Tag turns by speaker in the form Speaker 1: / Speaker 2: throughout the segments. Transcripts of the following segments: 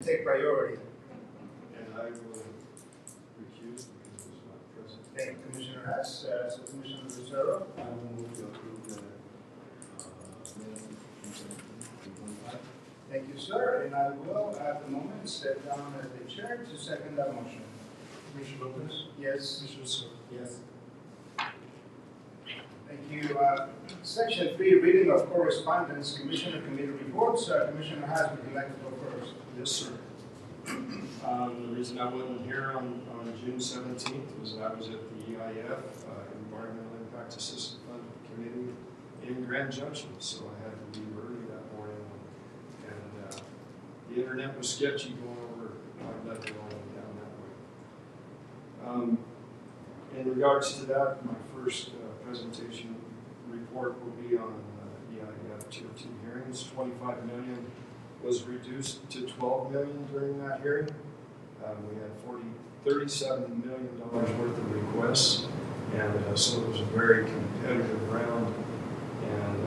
Speaker 1: take priority.
Speaker 2: And I will recuse because it's not present.
Speaker 1: Thank you, Commissioner Hess. So Commissioner Lucero.
Speaker 2: I will move to approve the minutes from 17.
Speaker 1: Thank you, sir. And I will, at the moment, step down as the chair to second that motion.
Speaker 3: Commissioner Lopez?
Speaker 1: Yes.
Speaker 3: Commissioner Sir?
Speaker 2: Yes.
Speaker 1: Thank you. Section 3, reading of correspondence, Commissioner Committee reports. Commissioner Hess, would you like to go first?
Speaker 3: Yes, sir. The reason I wasn't here on June 17th was I was at the EIF, Environmental Impact Assistance Fund Committee in Grand Junction, so I had to leave early that morning. And the internet was sketchy going over Leadville and down that way. In regards to that, my first presentation report will be on EIF Tier 2 hearings. $25 million was reduced to $12 million during that hearing. We had $37 million worth of requests, and so it was a very competitive round. And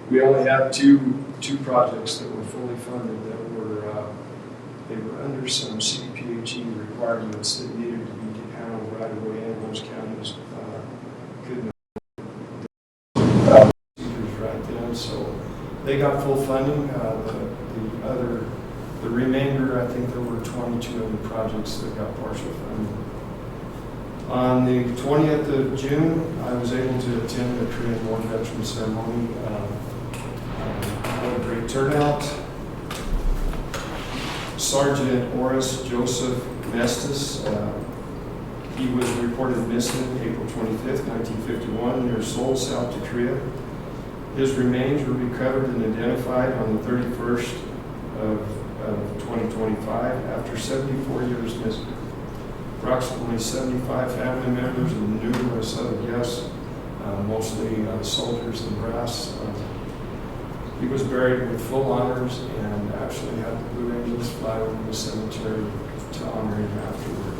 Speaker 3: we only had two projects that were fully funded that they were under some CDPHE requirements that needed to be handled right away, and those counties couldn't right then, so they got full funding. The remainder, I think there were 22 other projects that got partial funding. On the 20th of June, I was able to attend the Korean War Veteran Ceremony. What a great turnout. Sergeant Oris Joseph Mestis, he was reported missing April 25th, 1951, near Seoul, South Korea. His remains were recovered and identified on the 31st of 2025 after 74 years missing. Approximately 75 family members and numerous other guests, mostly soldiers and brass. He was buried with full honors and actually had the Blue Angels fly over the cemetery to honor him afterward.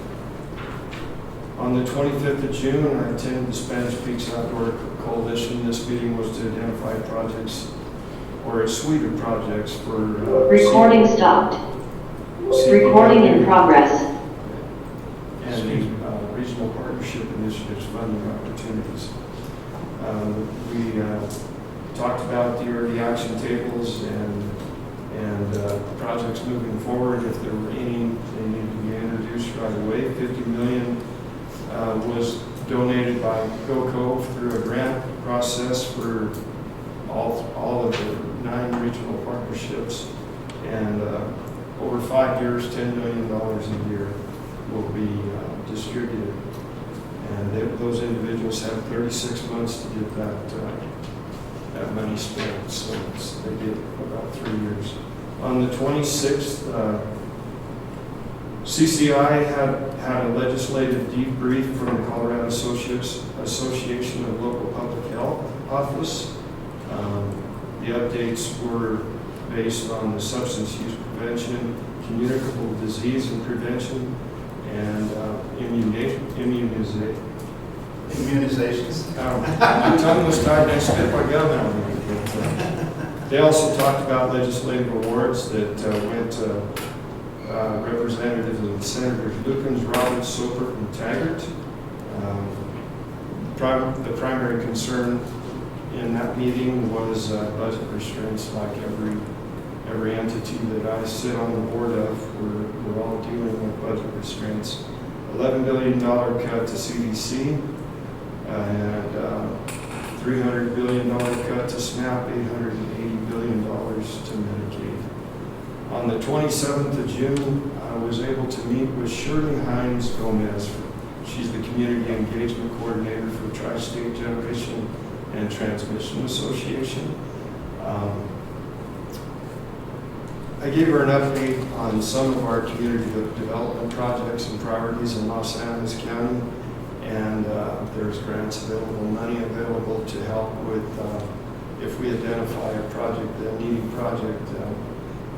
Speaker 3: On the 25th of June, I attended the Spanish Peaks Outdoor Coalition. This meeting was to identify projects, or a suite of projects for...
Speaker 4: Recording stopped. Recording in progress.
Speaker 3: And the Regional Partnership Initiatives funding opportunities. We talked about the early action tables and projects moving forward. If there were any, they needed to be introduced right away. $50 million was donated by GoCo through a grant process for all of the 9 regional partnerships, and over 5 years, $10 million a year will be distributed. And those individuals have 36 months to get that money spent, so they get about 3 years. On the 26th, CCI had a legislative debrief from the Colorado Association of Local Public Health Office. The updates were based on the substance use prevention, communicable disease and prevention, and immunizations. My tongue was tied and I spit my gum out. They also talked about legislative awards that went to Representatives and Senators Lukens, Roberts, Soper, and Taggart. The primary concern in that meeting was budget restraints. Like every entity that I sit on the board of, we're all dealing with budget restraints. $11 billion cut to CDC, and $300 billion cut to SNAP, $880 billion to Medicaid. On the 27th of June, I was able to meet with Shirley Hines Gomez. She's the Community Engagement Coordinator for Tri-State Generation and Transmission Association. I gave her an update on some of our community development projects and priorities in Los Animas County, and there's grants available, money available to help with, if we identify a project, a needing project,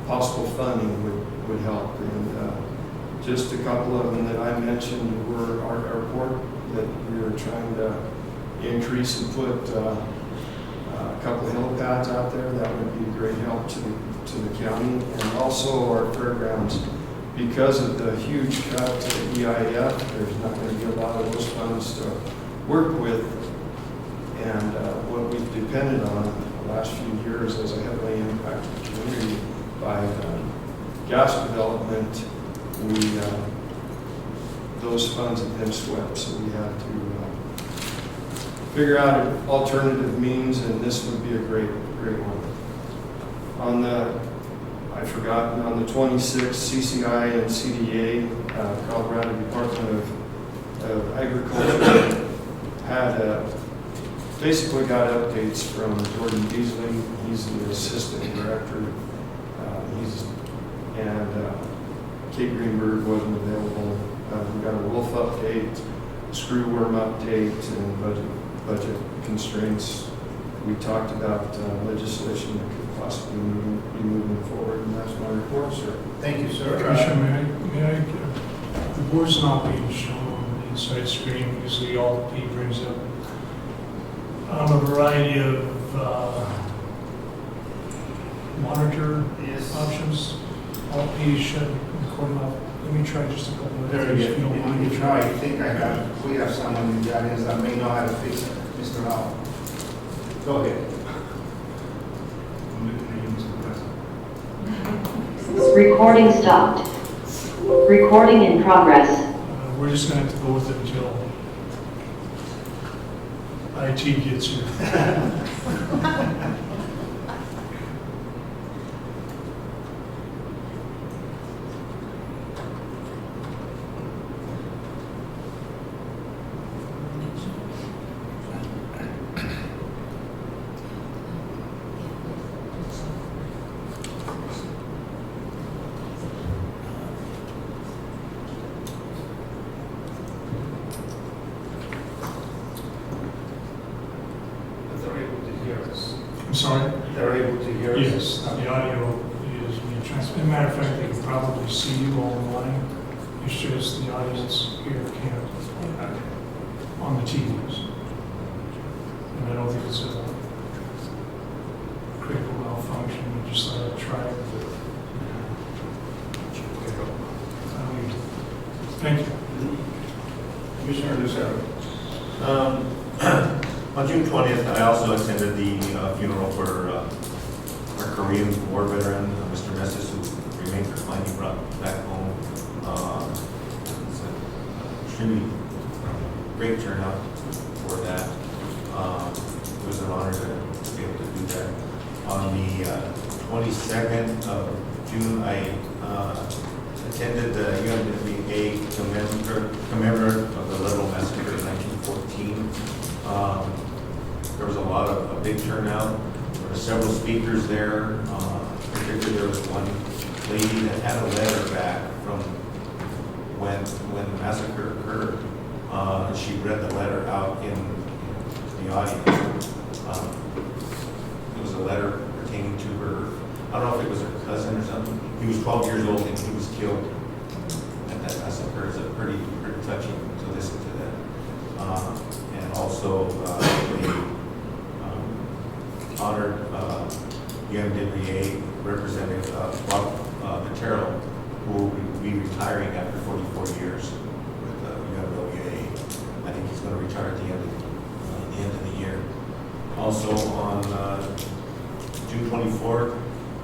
Speaker 3: possible funding would help. And just a couple of them that I mentioned were our airport, that we were trying to increase and put a couple of helipads out there. That would be a great help to to the county, and also our fairgrounds. Because of the huge cut to the EIF, there's not going to be a lot of those funds to work with. And what we've depended on the last few years as a heavily impacted community by gas development, those funds have been swept, so we had to figure out an alternative means, and this would be a great one. On the 26th, CCI and CDA, Colorado Department of Agriculture, had basically got updates from Jordan Beasley. He's the assistant director. And Kate Greenberg wasn't available. We got a wolf update, screwworm update, and budget constraints. We talked about legislation that could possibly be moving forward, and that's my report, sir.
Speaker 1: Thank you, sir.
Speaker 5: Commissioner, may I, the board's not being shown on the inside screen, usually all the P brings up a variety of monitor options. All P is shut, recording off. Let me try just a couple of
Speaker 1: Very
Speaker 5: things.
Speaker 1: good.
Speaker 5: If you don't mind.
Speaker 1: If I think we have someone in the audience that may know how to fix it. Mr. Howell. Go ahead. I'm looking at you, Mr. President.
Speaker 4: Recording stopped. Recording in progress.
Speaker 5: We're just going to have to go with it until IT gets here.
Speaker 1: They're able to hear us.
Speaker 5: I'm sorry?
Speaker 1: They're able to hear us.
Speaker 5: Yes, the audio is being transmitted. As a matter of fact, they can probably see you online. It's just the audience here can't on the TVs. And I don't think it's a critical malfunction. We just let it try it. Thank you.
Speaker 1: Commissioner Lucero.
Speaker 6: On June 20th, I also attended the funeral for our Korean War veteran, Mr. Messis, who remains finally brought back home. It's an extremely great turnout for that. It was an honor to be able to do that. On the 22nd of June, I attended the UMWA commemorative of the Little Massacre in 1914. There was a big turnout. There were several speakers there. Particularly, there was one lady that had a letter back from when the massacre occurred. And she read the letter out in the audience. It was a letter pertaining to her. I don't know if it was her cousin or something. He was 12 years old and he was killed at that massacre. It's pretty touching to listen to that. And also, they honored UMWA Representative Bob Patero, who will be retiring after 44 years with UMWA. I think he's going to retire at the end of the year. Also on June 24th,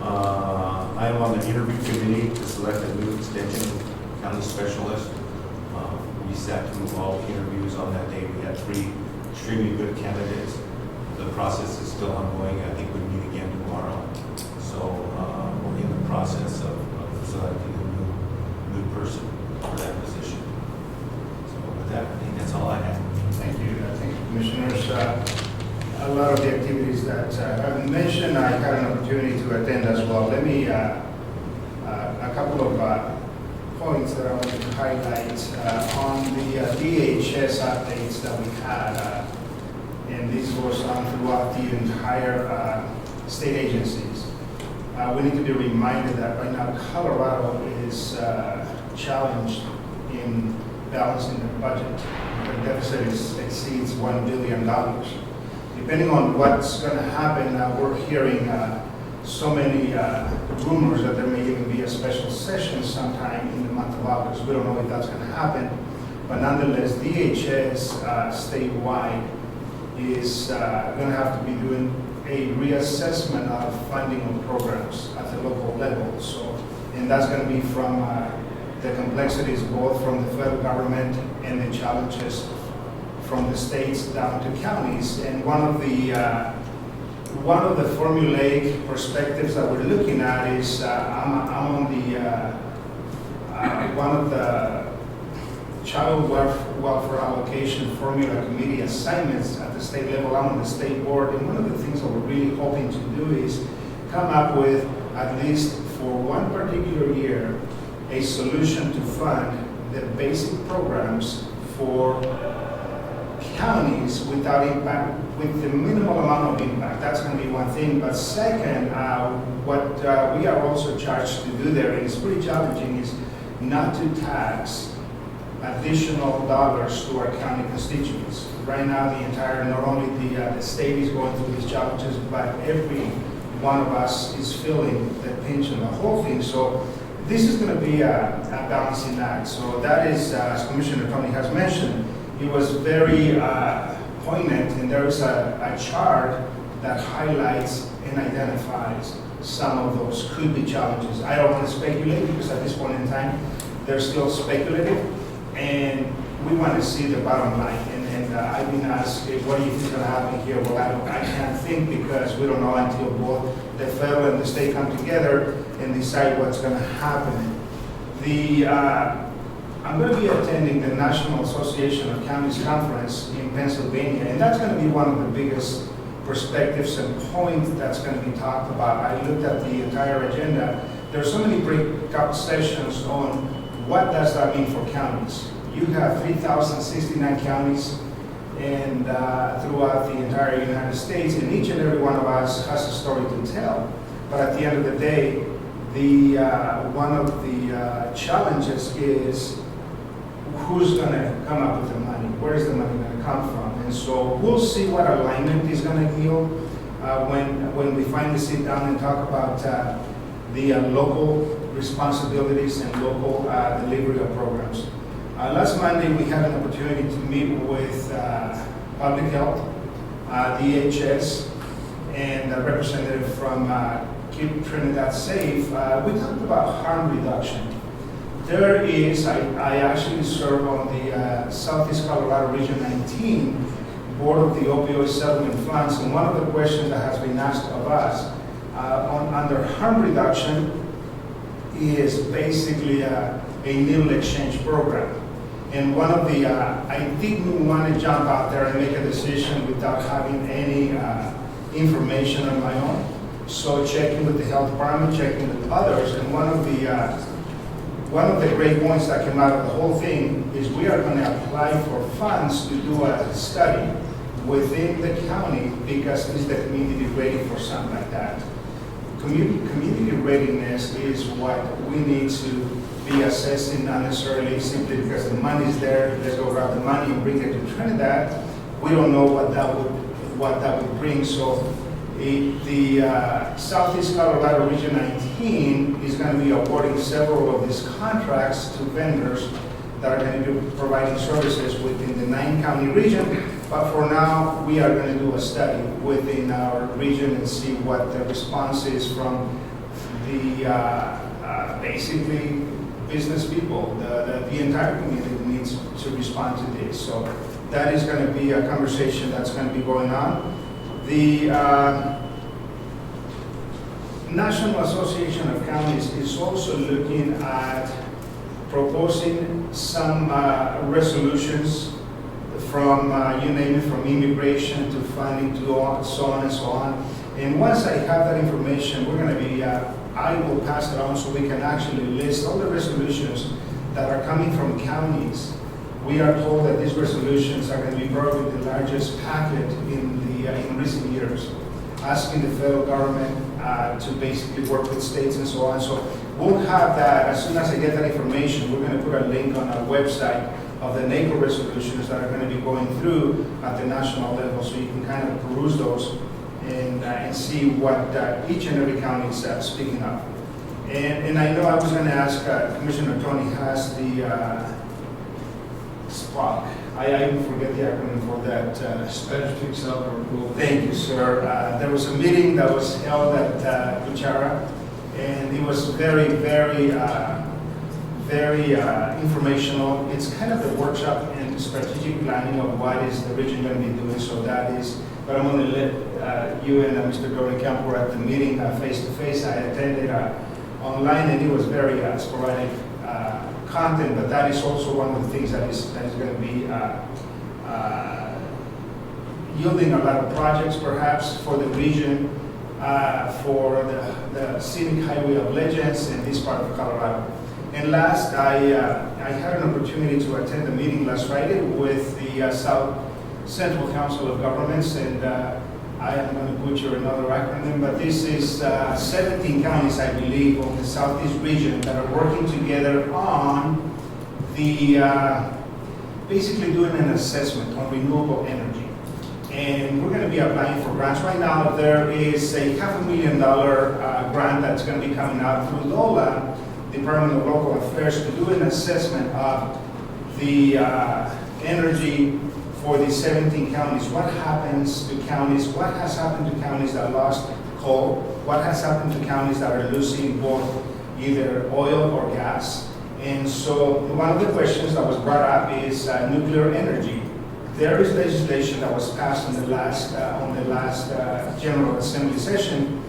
Speaker 6: I am on the interview committee to select a new extension county specialist. We sat through all the interviews on that day. We had 3 extremely good candidates. The process is still ongoing. I think we meet again tomorrow. So we're in the process of selecting a new person for that position. So with that, I think that's all I have.
Speaker 1: Thank you. Thank you, Commissioners. A lot of the activities that have been mentioned, I had an opportunity to attend as well. Let me, a couple of points that I wanted to highlight on the DHS updates that we had, and this goes on throughout the entire state agencies. We need to be reminded that right now Colorado is challenged in balancing the budget. The deficit exceeds $1 billion. Depending on what's going to happen, we're hearing so many rumors that there may even be a special session sometime in the month of August. We don't know if that's going to happen, but nonetheless, DHS statewide is going to have to be doing a reassessment of funding of programs at the local level. So, and that's going to be from the complexities both from the federal government and the challenges from the states down to counties. And one of the formulaic perspectives that we're looking at is I'm on the one of the child welfare allocation formula committee assignments at the state level. I'm on the state board, and one of the things that we're really hoping to do is come up with, at least for one particular year, a solution to fund the basic programs for counties without impact, with the minimal amount of impact. That's going to be one thing. But second, what we are also charged to do there, and it's pretty challenging, is not to tax additional dollars to our county constituents. Right now, the entire, not only the state is going through these challenges, but every one of us is feeling the pinch and the whole thing. So this is going to be a balancing act. So that is, as Commissioner Tony has mentioned, it was very poignant, and there is a chart that highlights and identifies some of those could be challenges. I don't want to speculate because at this point in time, they're still speculative, and we want to see the bottom line. And I've been asked, what do you think is going to happen here? Well, I can't think because we don't know until both the federal and the state come together and decide what's going to happen. I'm going to be attending the National Association of Counties Conference in Pennsylvania, and that's going to be one of the biggest perspectives and points that's going to be talked about. I looked at the entire agenda. There are so many breakout sessions on what does that mean for counties. You have 3,069 counties and throughout the entire United States, and each and every one of us has a story to tell. But at the end of the day, one of the challenges is who's going to come up with the money? Where is the money going to come from? And so we'll see what alignment is going to yield when we finally sit down and talk about the local responsibilities and local delivery of programs. Last Monday, we had an opportunity to meet with Public Health, DHS, and a representative from Keep Trinidad Safe. We talked about harm reduction. There is, I actually serve on the Southeast Colorado Region 19 Board of the Opioid Settlement Funds, and one of the questions that has been asked of us under harm reduction is basically a needle exchange program. And one of the, I didn't want to jump out there and make a decision without having any information on my own. So checking with the health department, checking with others, and one of the great points that came out of the whole thing is we are going to apply for funds to do a study within the county because it's the community ready for something like that. Community readiness is what we need to be assessing, not necessarily simply because the money is there, let's go grab the money and bring it to Trinidad. We don't know what that would bring. So the Southeast Colorado Region 19 is going to be awarding several of these contracts to vendors that are going to be providing services within the 9-county region. But for now, we are going to do a study within our region and see what the response is from the basically business people. The entire community needs to respond to this. So that is going to be a conversation that's going to be going on. The National Association of Counties is also looking at proposing some resolutions from, you name it, from immigration to funding to so on and so on. And once I have that information, we're going to be, I will pass it on so we can actually list all the resolutions that are coming from counties. We are told that these resolutions are going to be probably the largest packet in recent years, asking the federal government to basically work with states and so on. So we'll have that, as soon as I get that information, we're going to put a link on our website of the NACO resolutions that are going to be going through at the national level, so you can kind of peruse those and see what each and every county is speaking of. And I know I was going to ask Commissioner Tony Haas the SPOC. I forget the acronym for that.
Speaker 3: Spanish Peaks Outdoor Pool.
Speaker 1: Thank you, sir. There was a meeting that was held at Cuchara, and it was very, very informational. It's kind of the workshop and strategic planning of what is the region going to be doing. So that is, but I'm going to let you and Mr. Doran Camp were at the meeting face to face. I attended online, and it was very sporadic content, but that is also one of the things that is going to be yielding a lot of projects, perhaps, for the region, for the scenic highway of legends in this part of Colorado. And last, I had an opportunity to attend a meeting last Friday with the South Central Council of Governments, and I am going to butcher another acronym, but this is 17 counties, I believe, of the Southeast region that are working together on the, basically doing an assessment on renewable energy. And we're going to be applying for grants. Right now, there is a $500,000 grant that's going to be coming out through DOLA, Department of Local Affairs, to do an assessment of the energy for these 17 counties. What happens to counties? What has happened to counties that lost coal? What has happened to counties that are losing both either oil or gas? And so one of the questions that was brought up is nuclear energy. There is legislation that was passed on the last General Assembly session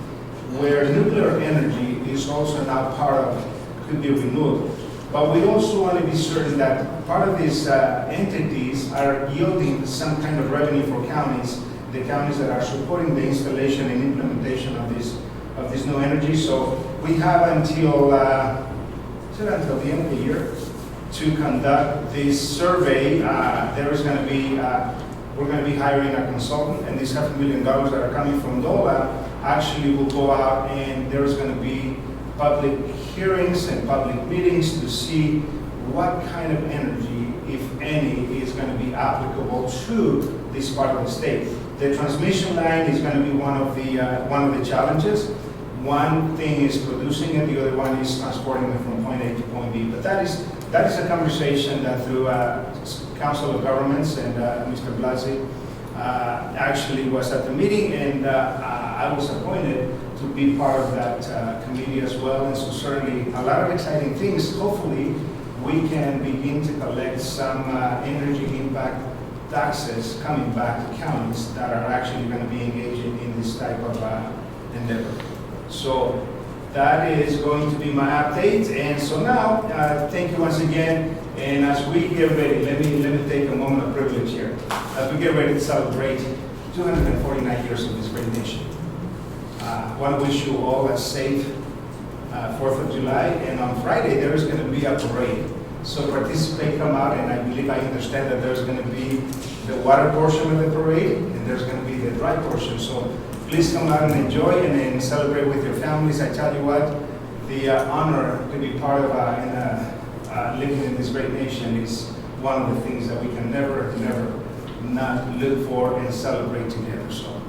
Speaker 1: where nuclear energy is also now part of, could be renewable. But we also want to be certain that part of these entities are yielding some kind of revenue for counties, the counties that are supporting the installation and implementation of this new energy. So we have until the end of the year to conduct this survey. There is going to be, we're going to be hiring a consultant, and these $500,000 that are coming from DOLA actually will go out, and there is going to be public hearings and public meetings to see what kind of energy, if any, is going to be applicable to this part of the state. The transmission line is going to be one of the challenges. One thing is producing it, the other one is transporting it from point A to point B. But that is a conversation that through Council of Governments and Mr. Blasi actually was at the meeting, and I was appointed to be part of that committee as well. And so certainly a lot of exciting things. Hopefully we can begin to collect some energy impact taxes coming back to counties that are actually going to be engaging in this type of endeavor. So that is going to be my update. And so now, thank you once again. And as we get ready, let me take a moment of privilege here. As we get ready to celebrate 249 years of this great nation. I want to wish you all a safe 4th of July. And on Friday, there is going to be a parade. So participate, come out, and I believe I understand that there's going to be the water portion of the parade, and there's going to be the dry portion. So please come out and enjoy and celebrate with your families. I tell you what, the honor to be part of living in this great nation is one of the things that we can never not look for and celebrate together. So,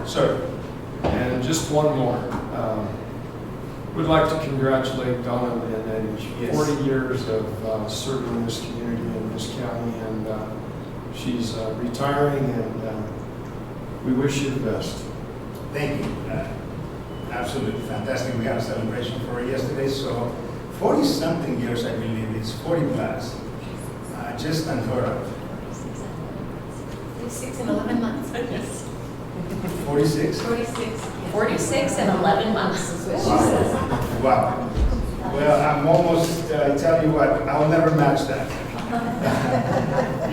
Speaker 1: sir.
Speaker 3: And just one more. We'd like to congratulate Donna and Eddie.
Speaker 1: Yes.
Speaker 3: 40 years of serving in this community and this county, and she's retiring, and we wish you the best.
Speaker 1: Thank you. Absolutely fantastic. We had a celebration for her yesterday. So 40-something years, I believe. It's 40 plus. Just unheard of.
Speaker 7: 46 and 11 months. Yes.
Speaker 1: 46?
Speaker 7: 46 and 11 months.
Speaker 1: Wow. Well, I'm almost, tell you what, I'll never match that.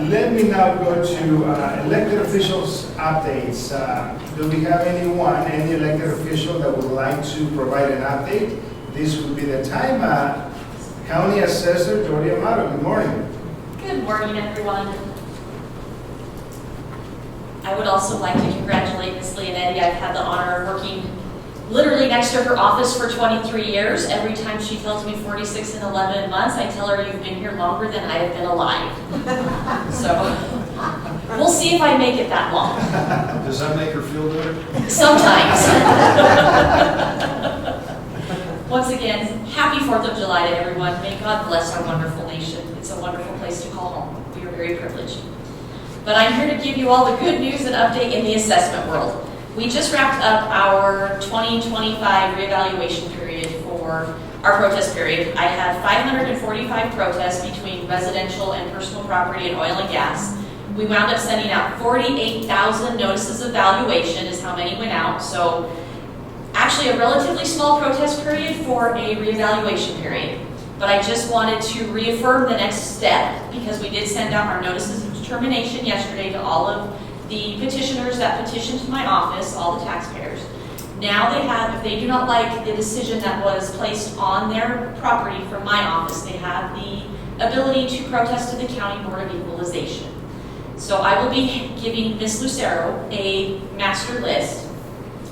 Speaker 1: Let me now go to elected officials updates. Do we have any elected official that would like to provide an update? This would be the time. County Assessor Jody Amaro, good morning.
Speaker 8: Good morning, everyone. I would also like to congratulate Ms. Leonetti. I've had the honor of working literally next to her office for 23 years. Every time she tells me 46 and 11 months, I tell her you've been here longer than I have been alive. So We'll see if I make it that long.
Speaker 2: Does that make her feel better?
Speaker 8: Sometimes. Once again, happy 4th of July to everyone. May God bless our wonderful nation. It's a wonderful place to call home. We are very privileged. But I'm here to give you all the good news and update in the assessment world. We just wrapped up our 2025 reevaluation period for our protest period. I had 545 protests between residential and personal property and oil and gas. We wound up sending out 48,000 notices of valuation is how many went out. So actually a relatively small protest period for a reevaluation period. But I just wanted to reaffirm the next step because we did send out our notices of determination yesterday to all of the petitioners that petitioned to my office, all the taxpayers. Now they have, if they do not like the decision that was placed on their property from my office, they have the ability to protest to the County Board of Equalization. So I will be giving Ms. Lucero a master list,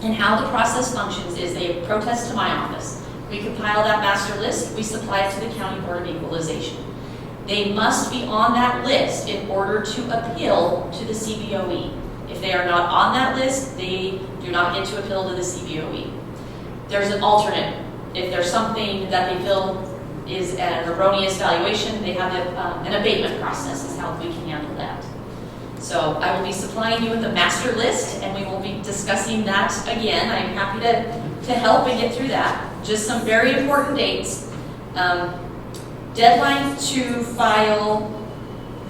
Speaker 8: and how the process functions is they protest to my office. We compile that master list, we supply it to the County Board of Equalization. They must be on that list in order to appeal to the CBOE. If they are not on that list, they do not get to appeal to the CBOE. There's an alternate. If there's something that they feel is an erroneous valuation, they have an abatement process is how we can handle that. So I will be supplying you with a master list, and we will be discussing that again. I'm happy to help and get through that. Just some very important dates. Deadline to file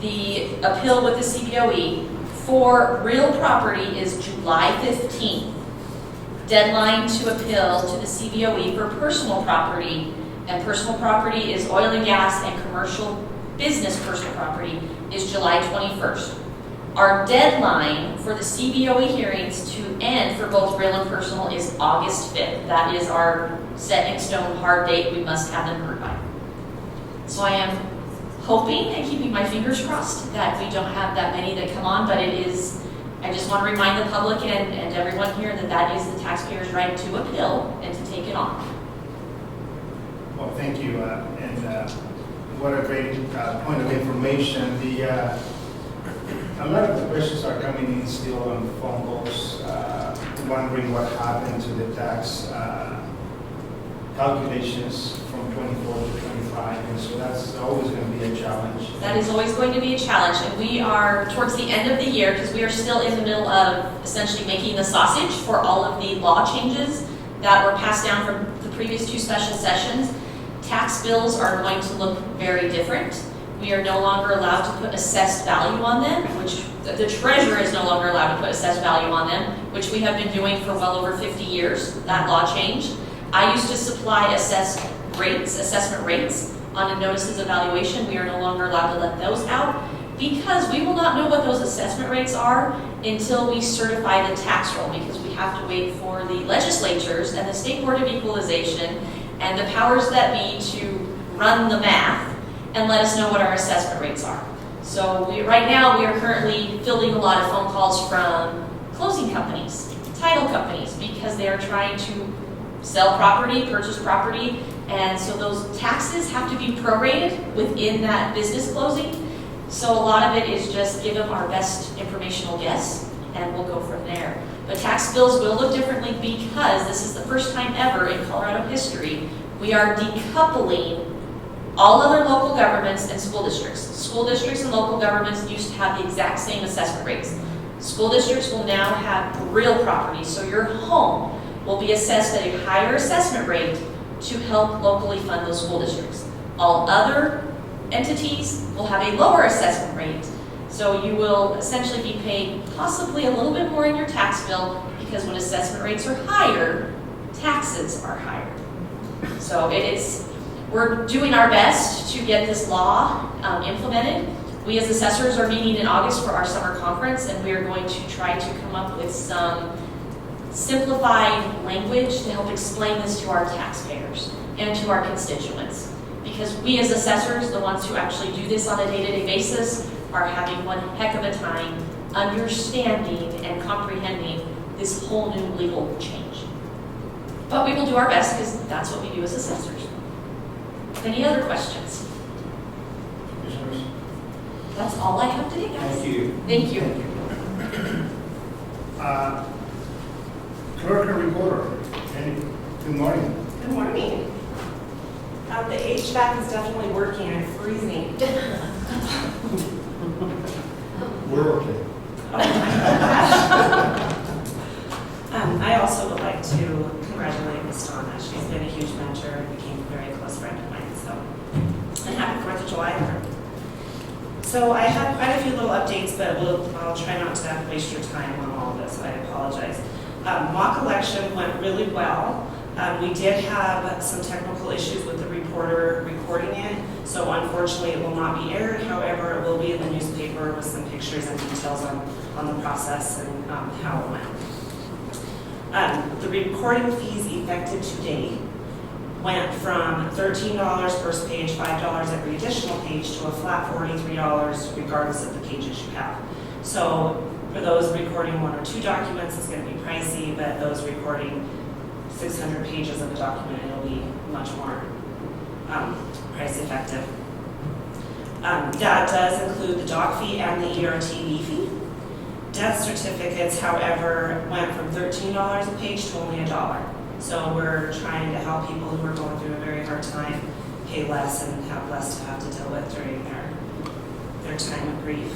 Speaker 8: the appeal with the CBOE for real property is July 15th. Deadline to appeal to the CBOE for personal property, and personal property is oil and gas, and commercial business personal property is July 21st. Our deadline for the CBOE hearings to end for both real and personal is August 5th. That is our set in stone hard date. We must have them heard by. So I am hoping and keeping my fingers crossed that we don't have that many that come on, but it is, I just want to remind the public and everyone here that that is the taxpayer's right to appeal and to take it on.
Speaker 1: Well, thank you, and what a great point of information. A lot of the questions are coming in still on phone calls, wondering what happened to the tax calculations from 24 to 25, and so that's always going to be a challenge.
Speaker 8: That is always going to be a challenge, and we are towards the end of the year because we are still in the middle of essentially making the sausage for all of the law changes that were passed down from the previous two special sessions. Tax bills are going to look very different. We are no longer allowed to put assessed value on them, which the treasurer is no longer allowed to put assessed value on them, which we have been doing for well over 50 years. That law changed. I used to supply assessment rates on the notices of valuation. We are no longer allowed to let those out because we will not know what those assessment rates are until we certify the tax roll, because we have to wait for the legislatures and the State Board of Equalization and the powers that be to run the math and let us know what our assessment rates are. So right now we are currently fielding a lot of phone calls from closing companies, title companies, because they are trying to sell property, purchase property, and so those taxes have to be prorated within that business closing. So a lot of it is just give them our best informational guess, and we'll go from there. But tax bills will look differently because this is the first time ever in Colorado history we are decoupling all other local governments and school districts. School districts and local governments used to have the exact same assessment rates. School districts will now have real property, so your home will be assessed at a higher assessment rate to help locally fund those school districts. All other entities will have a lower assessment rate, so you will essentially be paid possibly a little bit more in your tax bill, because when assessment rates are higher, taxes are higher. So we're doing our best to get this law implemented. We as assessors are meeting in August for our summer conference, and we are going to try to come up with some simplified language to help explain this to our taxpayers and to our constituents. Because we as assessors, the ones who actually do this on a day-to-day basis, are having one heck of a time understanding and comprehending this whole new legal change. But we will do our best because that's what we do as assessors. Any other questions?
Speaker 1: Commissioners?
Speaker 8: That's all I have today, guys.
Speaker 1: Thank you.
Speaker 8: Thank you.
Speaker 1: Clerk and reporter, good morning.
Speaker 9: Good morning. The HVAC is definitely working. I'm freezing.
Speaker 1: We're okay.
Speaker 9: I also would like to congratulate Ms. Donna. She's been a huge mentor and became a very close friend of mine. So, and happy 4th of July to her. So I have quite a few little updates, but I'll try not to waste your time on all of this. I apologize. Mock election went really well. We did have some technical issues with the reporter recording it, so unfortunately it will not be aired. However, it will be in the newspaper with some pictures and details on the process and how it went. The recording fees effective today went from $13 first page, $5 every additional page, to a flat $43 regardless of the pages you have. So for those recording 1 or 2 documents, it's going to be pricey, but those recording 600 pages of a document, it'll be much more price effective. That does include the doc fee and the ERTB fee. Death certificates, however, went from $13 a page to only $1. So we're trying to help people who are going through a very hard time pay less and have less to have to deal with during their time of grief.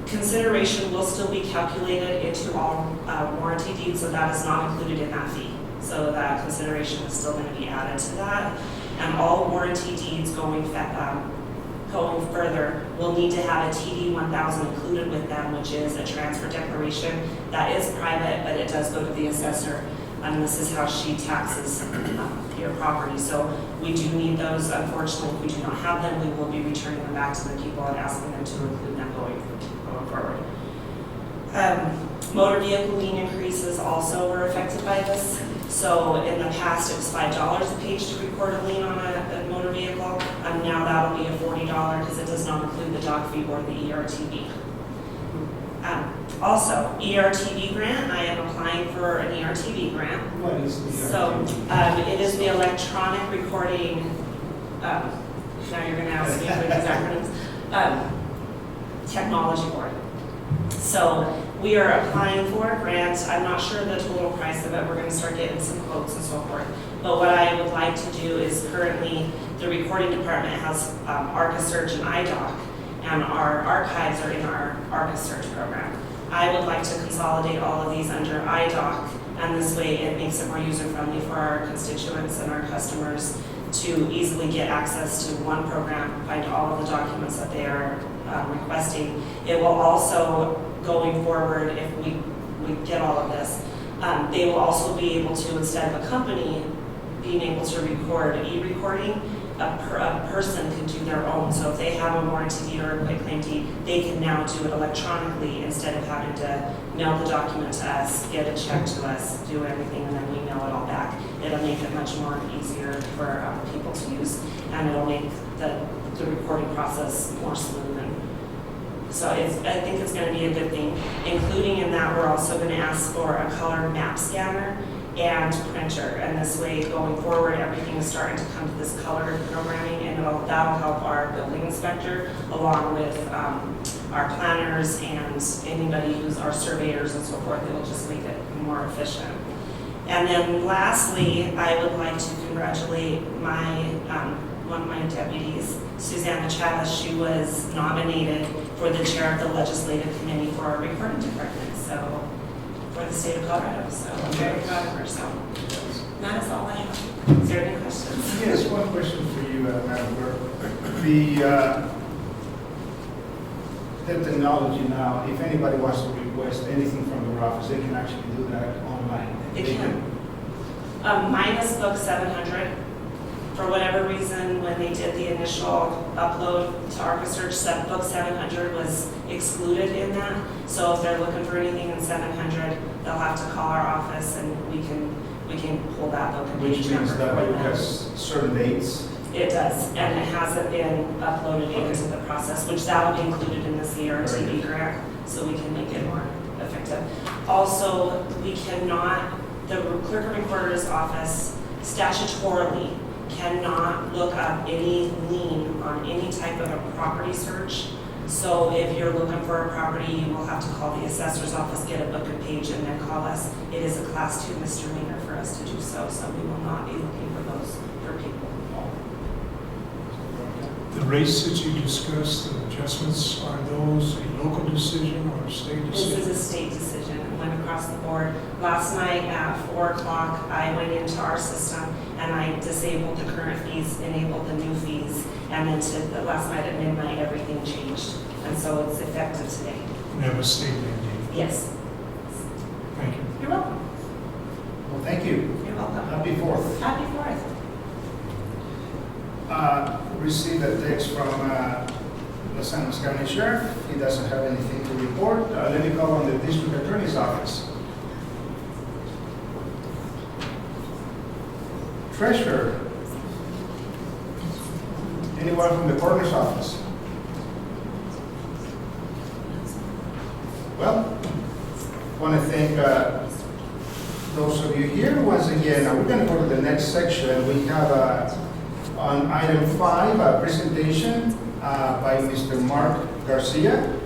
Speaker 9: Consideration will still be calculated into all warranty deeds, so that is not included in that fee. So that consideration is still going to be added to that. And all warranty deeds going further will need to have a TD 1000 included with them, which is a transfer declaration. That is private, but it does go to the assessor. And this is how she taxes your property. So we do need those. Unfortunately, if we do not have them, we will be returning them back to the people and asking them to include them going forward. Motor vehicle lien increases also were affected by this. So in the past, it was $5 a page to record a lien on a motor vehicle. Now that'll be a $40 because it does not include the doc fee or the ERTB. Also, ERTB grant, I am applying for an ERTB grant.
Speaker 1: What is the?
Speaker 9: So it is the electronic recording, now you're going to ask me for these acronyms, technology board. So we are applying for a grant. I'm not sure the total price of it. We're going to start getting some quotes and so forth. But what I would like to do is currently the recording department has ArcaSearch and iDoc, and our archives are in our ArcaSearch program. I would like to consolidate all of these under iDoc, and this way it makes it more user-friendly for our constituents and our customers to easily get access to one program, find all of the documents that they are requesting. It will also, going forward, if we get all of this, they will also be able to, instead of a company being able to record e-recording, a person can do their own. So if they have a warranty deed or a quitclaim deed, they can now do it electronically instead of having to mail the document to us, get a check to us, do everything, and then we mail it all back. It'll make it much more easier for people to use, and it'll make the recording process more smooth. And so I think it's going to be a good thing. Including in that, we're also going to ask for a color map scanner and printer, and this way going forward everything is starting to come to this color programming, and that'll help our building inspector along with our planners and anybody who's our surveyors and so forth. It'll just make it more efficient. And then lastly, I would like to congratulate my one of my deputies, Susanna Chavez. She was nominated for the chair of the legislative committee for our recording department. So for the state of Colorado, so I'm very proud of her. So that is all I have. Is there any questions?
Speaker 1: Yes, one question for you, Madam Clerk. The technology now, if anybody wants to request anything from your office, they can actually do that online.
Speaker 9: They can. Minus book 700. For whatever reason, when they did the initial upload to ArcaSearch, book 700 was excluded in that. So if they're looking for anything in 700, they'll have to call our office and we can pull that book and
Speaker 1: Which
Speaker 9: page
Speaker 1: means
Speaker 9: number
Speaker 1: that
Speaker 9: for
Speaker 1: it
Speaker 9: them.
Speaker 1: has certain dates.
Speaker 9: It does, and it hasn't been uploaded into the process, which that will be included in the CRTV grant, so we can make it more effective. Also, we cannot, the clerk and recorder's office statutorily cannot look up any lien on on any type of a property search. So if you're looking for a property, you will have to call the assessor's office, get a book a page, and then call us. It is a class 2 misdemeanor for us to do so, so we will not be looking for those for people.
Speaker 5: The rates that you discussed, the adjustments, are those a local decision or a state
Speaker 9: This
Speaker 5: decision?
Speaker 9: is a state decision. It went across the board. Last night at 4 o'clock, I went into our system and I disabled the current fees, enabled the new fees, and then last night at midnight, everything changed. And so it's effective today.
Speaker 5: We have a state mandate.
Speaker 9: Yes.
Speaker 5: Thank you.
Speaker 9: You're welcome.
Speaker 1: Well, thank you.
Speaker 9: You're welcome.
Speaker 1: Happy 4th.
Speaker 9: Happy 4th.
Speaker 1: Received a text from Los Angeles County Sheriff. He doesn't have anything to report. Let me call on the District Attorney's Office. Treasurer. Anyone from the Coroner's Office? Well, I want to thank those of you here once again. Now we're going to go to the next section. We have on item 5, a presentation by Mr. Mark Garcia.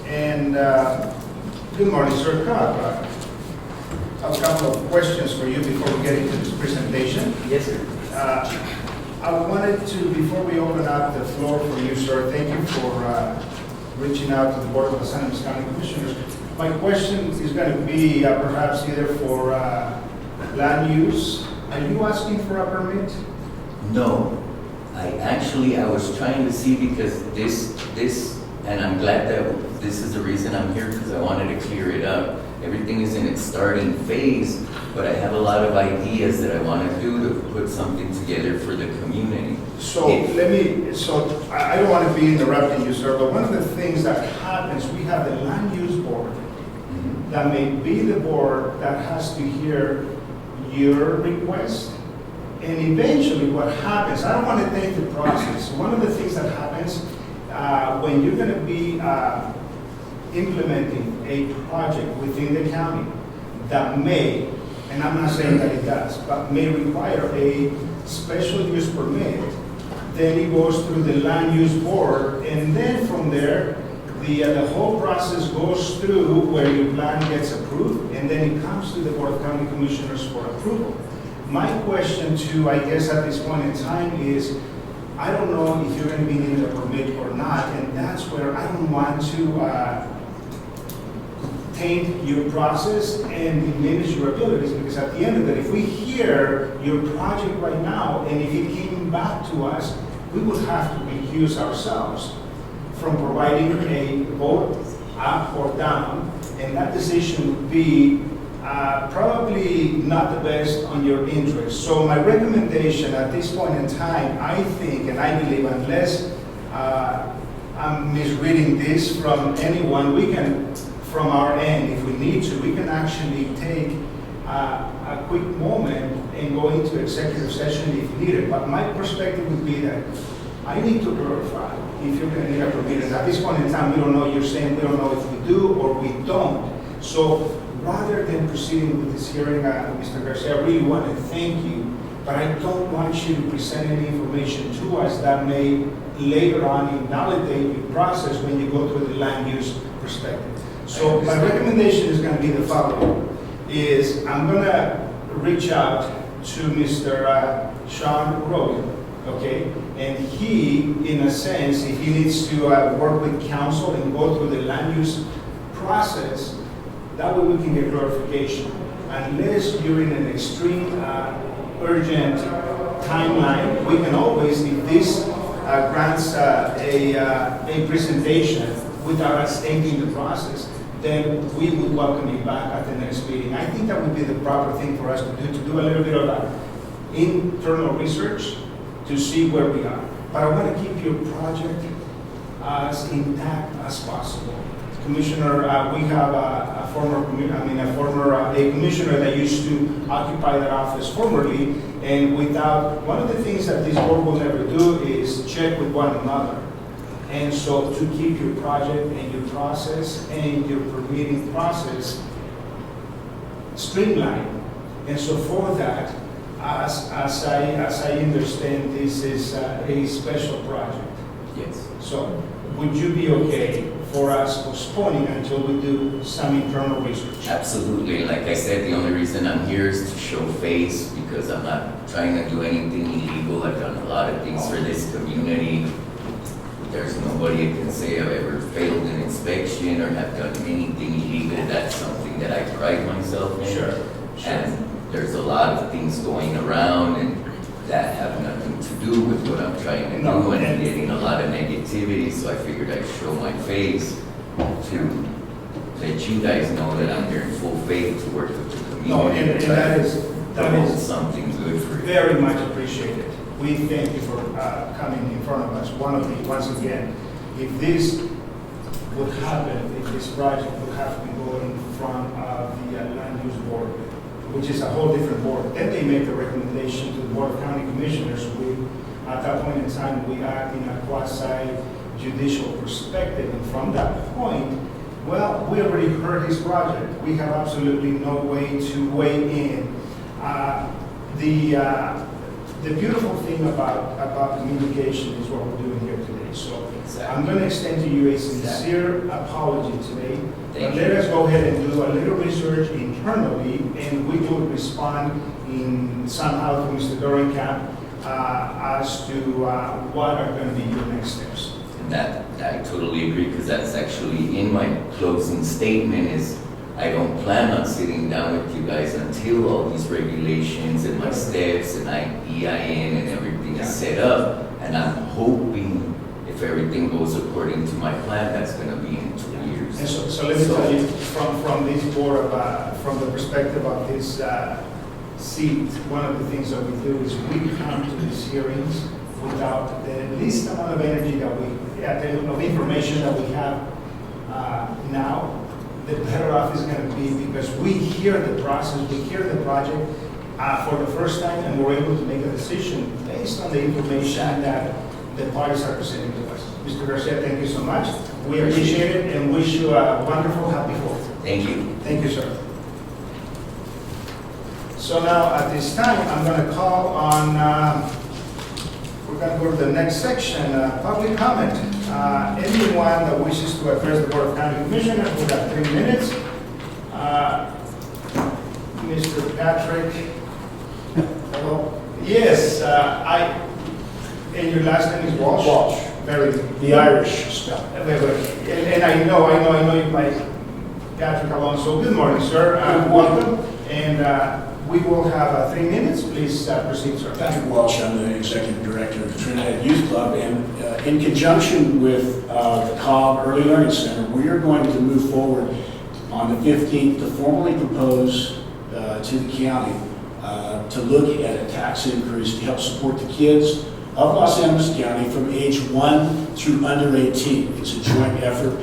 Speaker 1: And good morning, sir. Come up. I have a couple of questions for you before we get into this presentation.
Speaker 10: Yes, sir.
Speaker 1: I wanted to, before we open up the floor for you, sir, thank you for reaching out to the Board of Los Angeles County Commissioners. My question is going to be perhaps either for land use. Are you asking for a permit?
Speaker 10: No, I was trying to see because this, and I'm glad that this is the reason I'm here because I wanted to clear it up. Everything is in its starting phase, but I have a lot of ideas that I want to do to put something together for the community.
Speaker 1: So I don't want to be interrupting you, sir, but one of the things that happens, we have the land use board that may be the board that has to hear your request. And eventually what happens, I don't want to take the process. One of the things that happens when you're going to be implementing a project within the county that may, and I'm not saying that it does, but may require a special use permit, then it goes through the land use board, and then from there, the whole process goes through where your plan gets approved, and then it comes to the Board of County Commissioners for approval. My question to, I guess at this point in time is, I don't know if you're going to be needing a permit or not, and that's where I don't want to taint your process and diminish your abilities, because at the end of it, if we hear your project right now, and if it came back to us, we would have to recuse ourselves from providing a vote up or down, and that decision would be probably not the best on your interest. So my recommendation at this point in time, I think, and I believe, unless I'm misreading this from anyone, we can, from our end, if we need to, we can actually take a quick moment and go into executive session if needed. But my perspective would be that I need to verify if you're going to need a permit. And at this point in time, we don't know. You're saying we don't know if we do or we don't. So rather than proceeding with this hearing, Mr. Garcia, I really want to thank you, but I don't want you to present any information to us that may later on invalidate your process when you go through the land use perspective. So my recommendation is going to be the following, is I'm going to reach out to Mr. Sean Rogan, okay? And he, in a sense, if he needs to work with council and go through the land use process, that way we can get clarification. Unless you're in an extreme urgent timeline, we can always, if this grants a presentation without us taking the process, then we would welcome you back at the next meeting. I think that would be the proper thing for us to do a little bit of internal research to see where we are. But I want to keep your project as intact as possible. Commissioner, we have a commissioner that used to occupy that office formerly, and one of the things that this board will never do is check with one another. And so to keep your project and your process and your permitting process streamlined. And so for that, As I understand, this is a special project.
Speaker 10: Yes.
Speaker 1: So would you be okay for us postponing until we do some internal research?
Speaker 10: Absolutely. Like I said, the only reason I'm here is to show face because I'm not trying to do anything illegal. I've done a lot of things for this community. There's nobody that can say I've ever failed an inspection or have done anything illegal. That's something that I pride myself in.
Speaker 1: Sure.
Speaker 10: And there's a lot of things going around and that have nothing to do with what I'm trying to
Speaker 1: No,
Speaker 10: do and
Speaker 1: and-
Speaker 10: getting a lot of negativity. So I figured I'd show my face to let you guys know that I'm here in full faith to work with the community.
Speaker 1: No, and that is
Speaker 10: promote something good for you.
Speaker 1: very much appreciated. We thank you for coming in front of us. Once again, if this would happen, if this project would have to go in front of the land use board, which is a whole different board, then they make the recommendation to the Board of County Commissioners. At that point in time, we act in a quasi-judicial perspective, and from that point, well, we already heard his project. We have absolutely no way to weigh in. The beautiful thing about communication is what we're doing here today. So I'm going to extend to you a sincere apology today.
Speaker 10: Thank
Speaker 1: But
Speaker 10: you.
Speaker 1: let us go ahead and do a little research internally, and we will respond in somehow to Mr. Dorenkamp as to what are going to be your next steps.
Speaker 10: And that, I totally agree, because that's actually in my closing statement is I don't plan on sitting down with you guys until all these regulations and my steps and EIN and everything is set up. And I'm hoping if everything goes according to my plan, that's gonna be in 2 years.
Speaker 1: And so let me tell you, from this board, from the perspective of this seat, one of the things that we do is we come to these hearings without the least amount of energy that of information that we have now, the better off is going to be, because we hear the process, we hear the project for the first time, and we're able to make a decision based on the information that the parties are presenting to us. Mr. Garcia, thank you so much. We appreciate it and wish you a wonderful, happy Fourth.
Speaker 10: Thank you.
Speaker 1: Thank you, sir. So now, at this time, I'm going to call on, we're going to go to the next section, public comment. Anyone that wishes to address the Board of County Commissioners, we've got 3 minutes. Mr. Patrick, hello? Yes, and your last name is Walsh?
Speaker 11: Walsh.
Speaker 1: Very good.
Speaker 11: The Irish spell.
Speaker 1: And I know you by Patrick Alonso. Good morning, sir. Welcome. And we will have 3 minutes. Please proceed, sir.
Speaker 11: Patrick Walsh, I'm the Executive Director of the Trinidad Youth Club, and in conjunction with the Cobb Early Learning Center, we are going to move forward on the 15th to formally propose to the county to look at a tax increase to help support the kids of Los Angeles County from age 1 through under 18. It's a joint effort.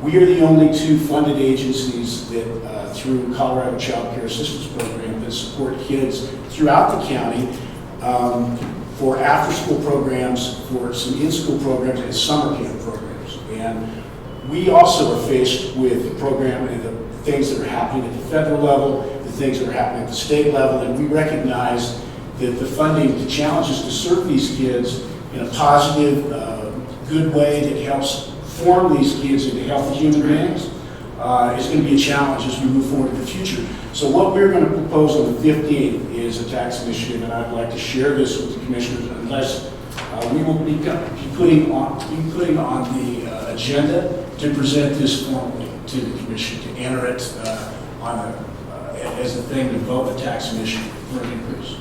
Speaker 11: We are the only 2 funded agencies that, through Colorado Child Care Assistance Program, that support kids throughout the county for after-school programs, for some in-school programs, and summer camp programs. And we also are faced with the program and the things that are happening at the federal level, the things that are happening at the state level, and we recognize that the funding, the challenges to serve these kids in a positive, good way that helps form these kids into healthy human beings is going to be a challenge as we move forward in the future. So what we're going to propose on the 15th is a tax initiative, and I'd like to share this with the commissioners, unless we will be putting on the agenda to present this formally to the commission, to enter it as a thing to vote a tax initiative for an increase.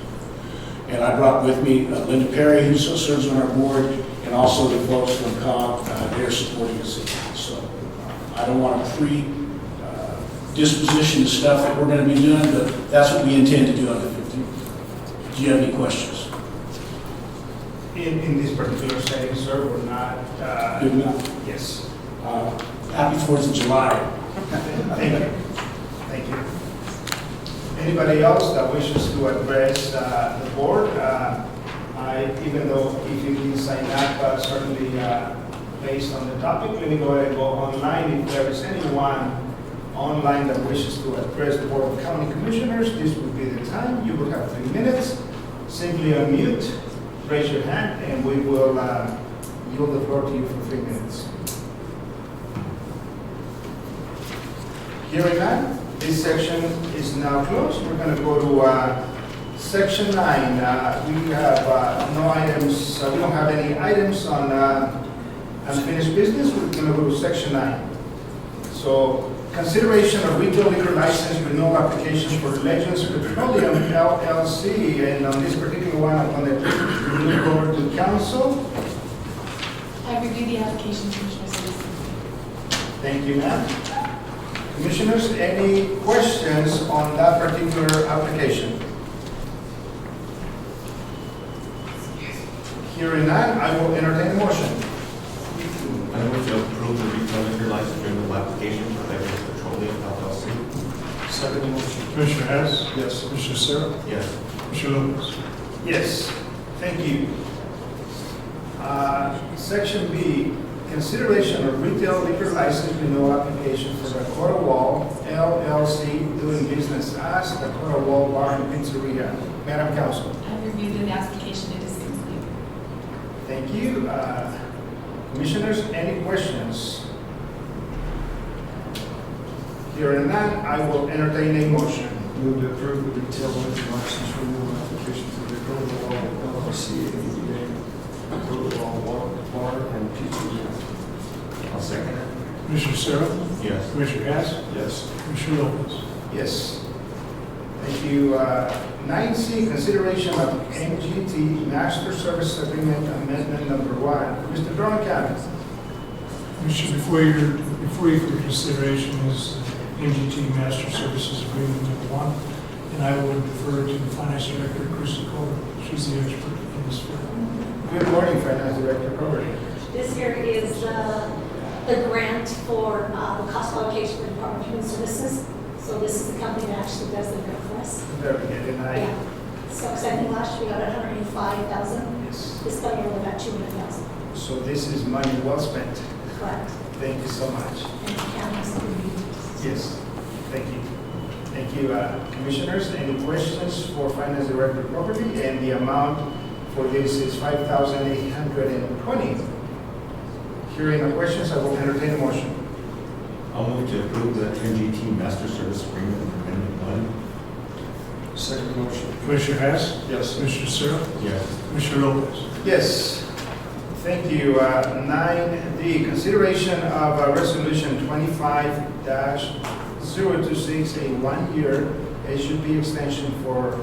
Speaker 11: And I brought with me Linda Perry, who serves on our board, and also the folks from Cobb. They're supporting us. So I don't want to disposition the stuff that we're going to be doing, but that's what we intend to do on the 15th. Do you have any questions?
Speaker 1: In this particular setting, sir, we're not...
Speaker 11: Good enough.
Speaker 1: Yes.
Speaker 11: Happy 4th of July.
Speaker 1: Thank you. Thank you. Anybody else that wishes to address the board? Even though if you can sign up, certainly based on the topic, let me go ahead and go online. If there is anyone online that wishes to address the Board of County Commissioners, this would be the time. You will have 3 minutes. simply unmute, raise your hand, and we will yield the floor to you for 3 minutes. Hearing none, this section is now closed. We're going to go to section 9. We have no items, we don't have any items on unfinished business. We're going to go to section 9. So, consideration of retail liquor license renewal applications for Legends Petroleum LLC. And on this particular one, I'm going to move over to council.
Speaker 12: I reviewed the application, Commissioner Solis.
Speaker 1: Thank you, ma'am. Commissioners, any questions on that particular application? Hearing none, I will entertain a motion.
Speaker 6: I move to approve the retail liquor license renewal application for Legends Petroleum LLC.
Speaker 3: Second motion.
Speaker 5: Commissioner Hess?
Speaker 3: Yes.
Speaker 5: Commissioner Searle?
Speaker 6: Yes.
Speaker 5: Commissioner Lopez?
Speaker 1: Yes, thank you. Section B, consideration of retail liquor license renewal application for the Dakota Wall LLC doing business as Dakota Wall Bar and Pizzeria. Madam Council.
Speaker 12: I reviewed the application, it is complete.
Speaker 1: Thank you. Commissioners, any questions? Hearing none, I will entertain a motion.
Speaker 3: Move to approve the retail liquor license renewal application for the Dakota Wall LLC, Dakota Wall Bar and Pizzeria.
Speaker 6: I'll second it.
Speaker 5: Commissioner Searle?
Speaker 6: Yes.
Speaker 5: Commissioner Hess?
Speaker 3: Yes.
Speaker 5: Commissioner Lopez?
Speaker 1: Yes. Thank you. 9C, consideration of MGT Master Service Agreement Amendment Number 1. Mr. Droncat.
Speaker 5: Commissioner, before you for consideration is MGT Master Services Agreement Number 1, and I would refer to the Finance Director, Kristen Kohler. She's the expert in this field.
Speaker 1: Good morning, Finance Director Covery.
Speaker 13: This here is the grant for the cost allocation for the Department of Human Services. So this is the company that actually does the grant for us.
Speaker 1: Very good. And I,
Speaker 13: Yeah. So, 'cause I think last year we got 185,000.
Speaker 1: yes.
Speaker 13: This year we got 200,000.
Speaker 1: So this is money well spent.
Speaker 13: Correct.
Speaker 1: Thank you so much.
Speaker 13: And the county's
Speaker 1: Yes. Thank you. Thank you, Commissioners. Any questions for Finance Director Property? And the amount for this is $5,820. Hearing no questions, I will entertain a motion.
Speaker 6: I'll move to approve the MGT Master Service Agreement Amendment 1.
Speaker 3: Second motion.
Speaker 5: Commissioner Hess?
Speaker 3: Yes.
Speaker 5: Commissioner Searle?
Speaker 6: Yes.
Speaker 5: Commissioner Lopez?
Speaker 1: Yes. Thank you. 9D, consideration of Resolution 25-026, a one-year HUB extension for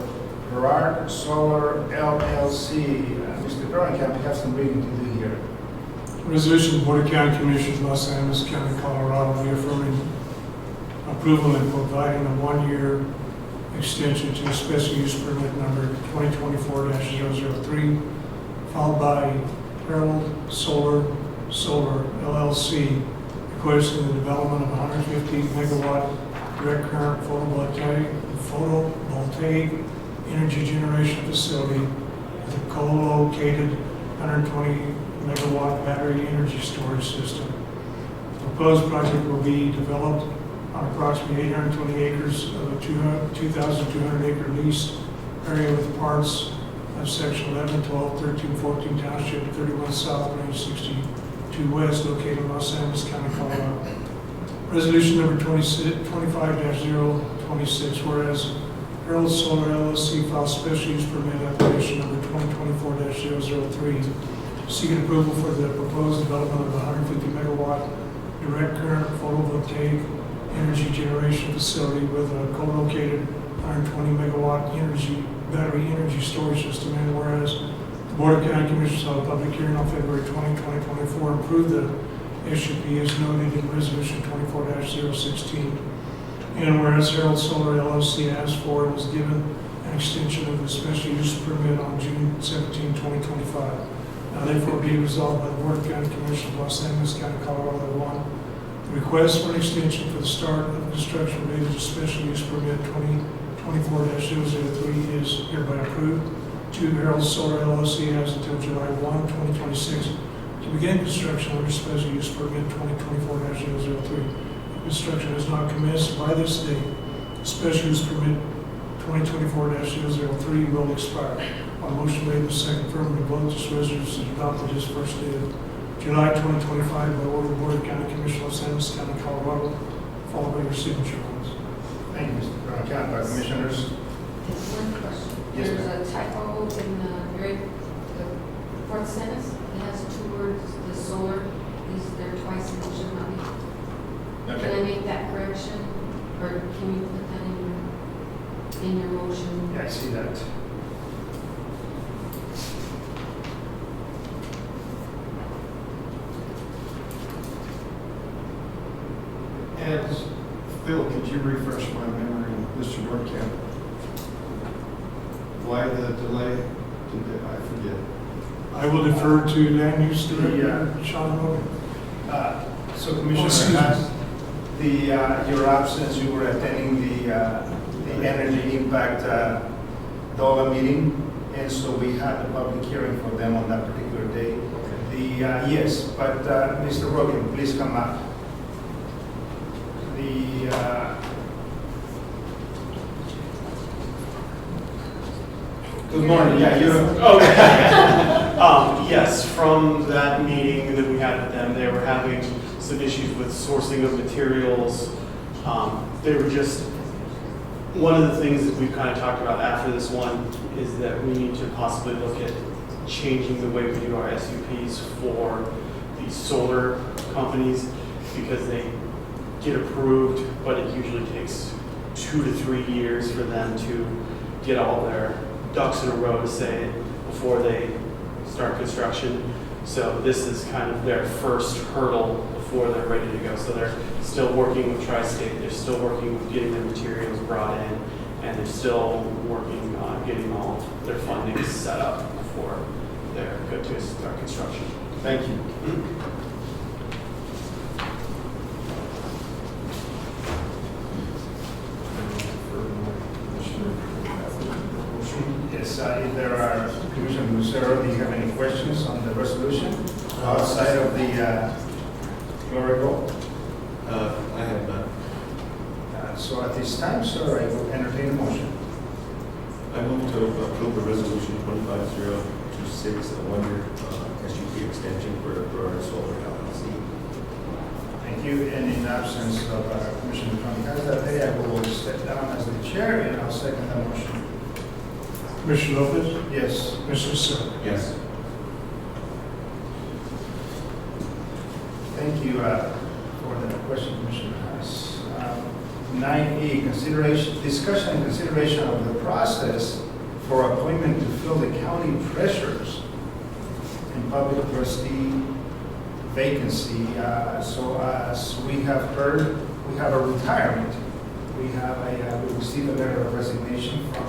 Speaker 1: Gerard Solar LLC. Mr. Droncat, we have some reading to do here.
Speaker 5: Resolution of Board of County Commissioners, Los Angeles County, Colorado, reaffirming approval and providing a one-year extension to special use permit number 2024-003, followed by Harold Solar LLC, requesting the development of a 150 megawatt direct current photovoltaic energy generation facility with a co-located 120 megawatt battery energy storage system. The proposed project will be developed on approximately 820 acres of a 2,200 acre leased area with parts of section 11, 12, 13, 14 township, 31 south, range 62 west, located in Los Angeles County, Colorado. Resolution number 25-026, whereas Harold Solar LLC filed special use permit application number 2024-003, seeking approval for the proposed development of a 150 megawatt direct current photovoltaic energy generation facility with a co-located 120 megawatt battery energy storage system. And whereas the Board of County Commissioners held a public hearing on February 20, 2024, approved the SUP as noted in Resolution 24-016. And whereas Harold Solar LLC asked for and was given an extension of the special use permit on June 17, 2025. Now therefore be resolved by the Board of County Commissioners of Los Angeles County, Colorado. 1, the request for an extension for the start of construction related to special use permit 2024-003 is hereby approved. 2, Harold Solar LLC has until July 1, 2026 to begin construction under special use permit 2024-003. Construction has not commenced by this date. Special use permit 2024-003 will expire. On motion made with second affirmative vote, this resolution is adopted this first day of July 2025 by order of the Board of County Commissioners of Animas County, Colorado, followed by your signature ones.
Speaker 1: Thank you, Mr. Brown. Commissioners?
Speaker 14: Just one question.
Speaker 1: Yes,
Speaker 14: There's a typo in the fourth sentence. It has two words, the solar is there twice and it should not be. Can I
Speaker 1: Okay.
Speaker 14: make that correction? Or can you put that in your motion?
Speaker 1: Yeah, I see that.
Speaker 3: And Phil, could you refresh my memory, Mr. Nordkamp? Why the delay? I forget.
Speaker 5: I will defer to Land Use Director Sean Logan.
Speaker 1: So Commissioner
Speaker 5: excuse me.
Speaker 1: Haas, your absence, you were attending the Energy Impact DOLA meeting, and so we had the public hearing for them on that particular day. Yes, but Mr. Rogan, please come up. Good morning, yeah, you're.
Speaker 15: Okay. Yes, from that meeting that we had with them, they were having some issues with sourcing of materials. They were just, one of the things that we've kind of talked about after this one is that we need to possibly look at changing the way we do our SUPs for the solar companies, because they get approved, but it usually takes 2 to 3 years for them to get all their ducks in a row, to say it, before they start construction. So this is kind of their first hurdle before they're ready to go. So they're still working with Tri-State, they're still working with getting their materials brought in, and they're still working on getting all their funding set up before they're good to start construction.
Speaker 3: Thank you.
Speaker 1: Yes, if there are, Commissioner Lucero, do you have any questions on the resolution outside of the clerical?
Speaker 6: I have none.
Speaker 1: So at this time, sir, I will entertain a motion.
Speaker 6: I move to approve the resolution 25026, a one-year SUP extension for our solar LLC.
Speaker 1: Thank you. And in absence of Commissioner Kamikaze, I will step down as the chair, and I'll second the motion.
Speaker 5: Commissioner Lopez?
Speaker 1: Yes.
Speaker 5: Commissioner Silver?
Speaker 6: Yes.
Speaker 1: Thank you for the question, Commissioner Harris. 9E, discussion and consideration of the process for appointment to fill the county treasurers and public trustee vacancy. So as we have heard, we have a retirement. We received a letter of resignation from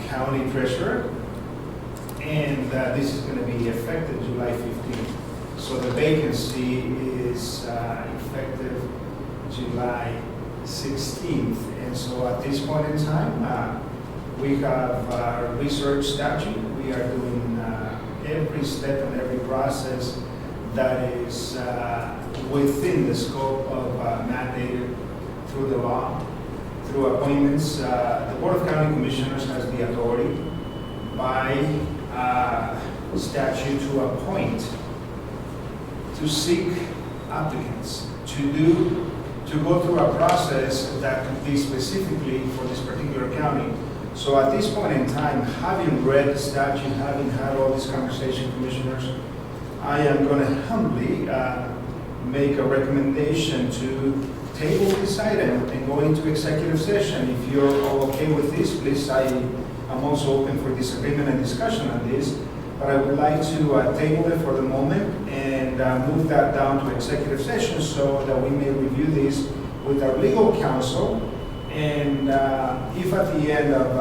Speaker 1: county treasurer, and this is going to be effective July 15th. So the vacancy is effective July 16th. And so at this point in time, we have research statute. We are doing every step and every process that is within the scope of mandated through the law, through appointments. The Board of County Commissioners has the authority by statute to appoint, to seek applicants, to go through a process that could be specifically for this particular county. So at this point in time, having read the statute, having had all this conversation, Commissioners, I am going to humbly make a recommendation to table this item and go into executive session. If you're all okay with this, please, I'm also open for disagreement and discussion on this, but I would like to table it for the moment and move that down to executive session so that we may review this with our legal counsel. And if at the end of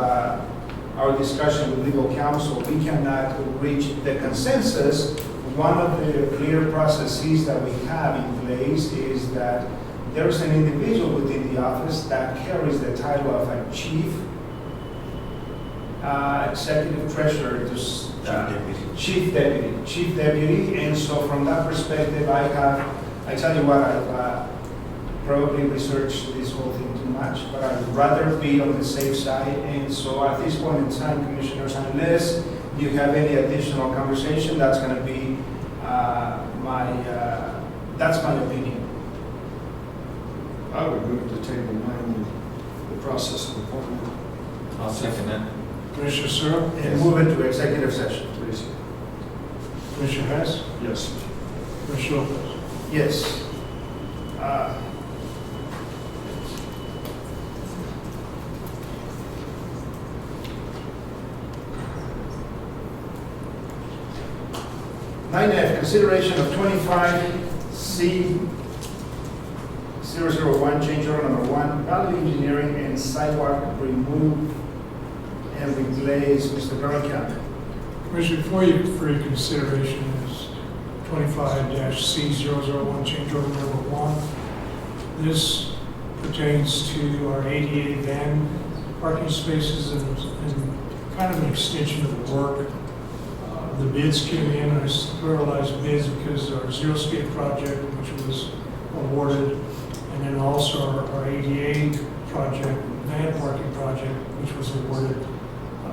Speaker 1: our discussion with legal counsel, we cannot reach the consensus, one of the clear processes that we have in place is that there's an individual within the office that carries the title of a chief executive treasurer, chief deputy. And so from that perspective, I tell you what, probably research this whole thing too much, but I'd rather be on the safe side. And so at this point in time, Commissioners, unless you have any additional conversation, that's going to be that's my opinion.
Speaker 3: I would move to table 9, the process of appointment.
Speaker 6: I'll second that.
Speaker 5: Commissioner Searle?
Speaker 1: And move it to executive session,
Speaker 3: Please.
Speaker 5: Commissioner Hess?
Speaker 3: Yes.
Speaker 5: Commissioner Lopez?
Speaker 1: yes. Uh, 9F, consideration of 25C001, change order number 1, value engineering and sidewalk remove and replace. Mr. Bergenkamp.
Speaker 5: Commissioner, before you for your consideration is 25-C001, change order number 1. This pertains to our ADA van parking spaces and kind of an extension of the work. The bids came in, I pluralized bids because our Zero-Skate project, which was awarded, and then also our ADA project, van parking project, which was awarded.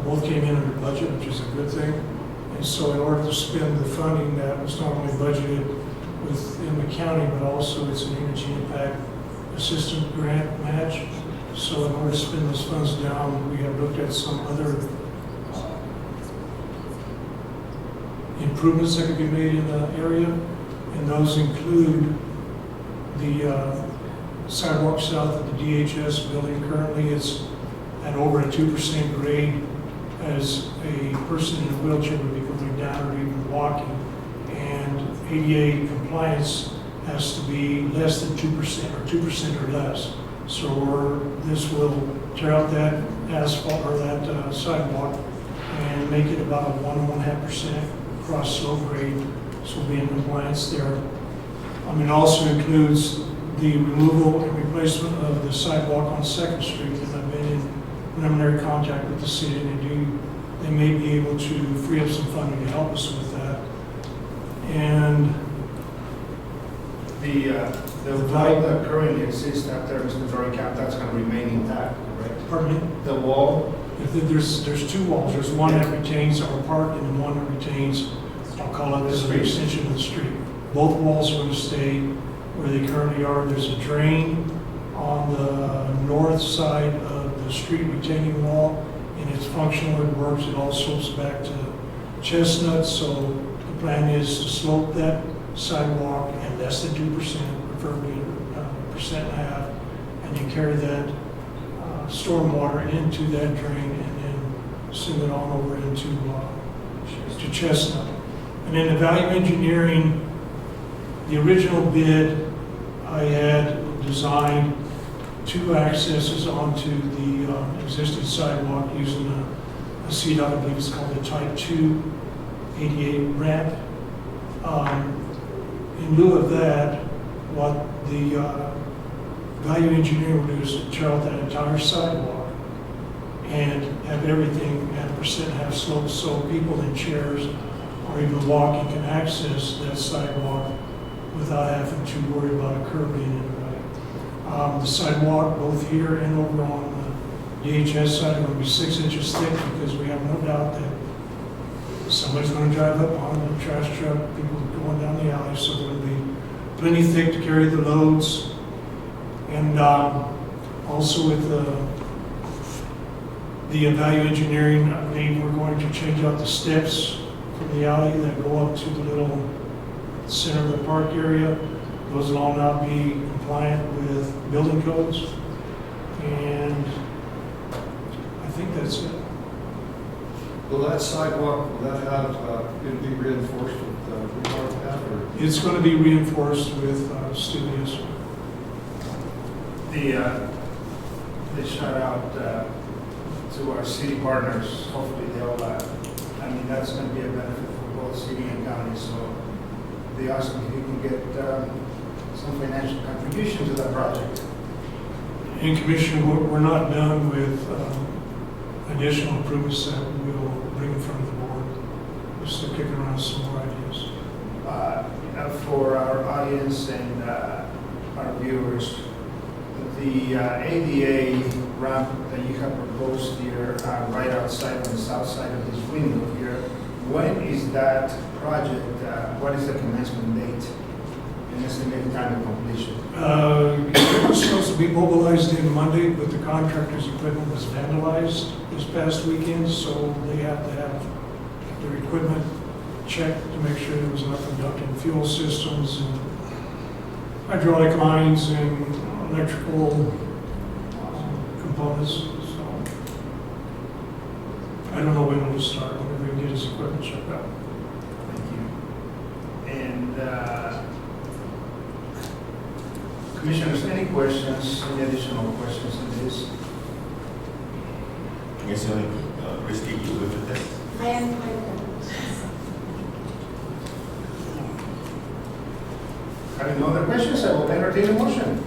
Speaker 5: Both came in under budget, which is a good thing. And so in order to spend the funding that was normally budgeted within the county, but also it's an energy impact assistant grant match. So in order to spend those funds down, we have looked at some other improvements that could be made in the area. And those include the sidewalk south of the DHS building. Currently it's at over a 2% grade. As a person in a wheelchair would be going down or even walking, and ADA compliance has to be less than 2% or 2% or less. So this will tear out that asphalt or that sidewalk and make it about a 1.5% cross slope grade. So we'll be in compliance there. It also includes the removal and replacement of the sidewalk on 2nd Street, and I've been in preliminary contact with the city, and they may be able to free up some funding to help us with that. And
Speaker 1: The wall that currently exists out there, Mr. Bergenkamp, that's going to remain intact, correct?
Speaker 5: pardon me,
Speaker 1: The wall,
Speaker 5: there's two walls. There's one that retains our park and one that retains, I'll call it as an extension of the street. Both walls are going to stay where they currently are. There's a drain on the north side of the street retaining wall, and it's functional, it works, it all slopes back to Chestnut, so the plan is to slope that sidewalk at less than 2%, preferably 1.5%, and then carry that stormwater into that drain and then send it on over into to Chestnut. And then the value engineering, the original bid, I had designed 2 accesses onto the existing sidewalk using a CDOT, I believe it's called a Type 2 ADA ramp. In lieu of that, what the value engineer would do is tear out that entire sidewalk and have everything at 1.5% slope so people in chairs or even walking can access that sidewalk without having to worry about a curb being in the way. The sidewalk, both here and over on the DHS side, are going to be 6 inches thick because we have no doubt that somebody's going to drive up on the trash truck, people going down the alley, so they're going to be plenty thick to carry the loads. And also with the value engineering, I believe we're going to change out the steps from the alley that go up to the little center of the park area. Those will all now be compliant with building codes. And I think that's it.
Speaker 3: Will that sidewalk, will that have, it'll be reinforced with rebar path or?
Speaker 5: It's going to be reinforced with studios.
Speaker 1: the shout out to our city partners. Hopefully they'll, that's going to be a benefit for both city and county. So they ask if we can get some financial contribution to that project.
Speaker 5: And Commissioner, we're not done with additional improvements that we will bring in front of the board. We're still kicking around some more ideas.
Speaker 1: For our audience and our viewers, the ADA ramp that you have proposed here, right outside on the south side of this window here, when is that project, what is the commencement date and estimated time of completion?
Speaker 5: It was supposed to be mobilized in Monday, but the contractor's equipment was vandalized this past weekend, so they have to have their equipment checked to make sure there was enough conducting fuel systems and hydraulic lines and electrical components. So I don't know when it'll start, whenever we can get his equipment checked out.
Speaker 1: Thank you. And Commissioners, any questions, any additional questions on this?
Speaker 6: I guess only, Christie, you good with this?
Speaker 13: I am.
Speaker 1: Having no other questions, I will entertain a motion.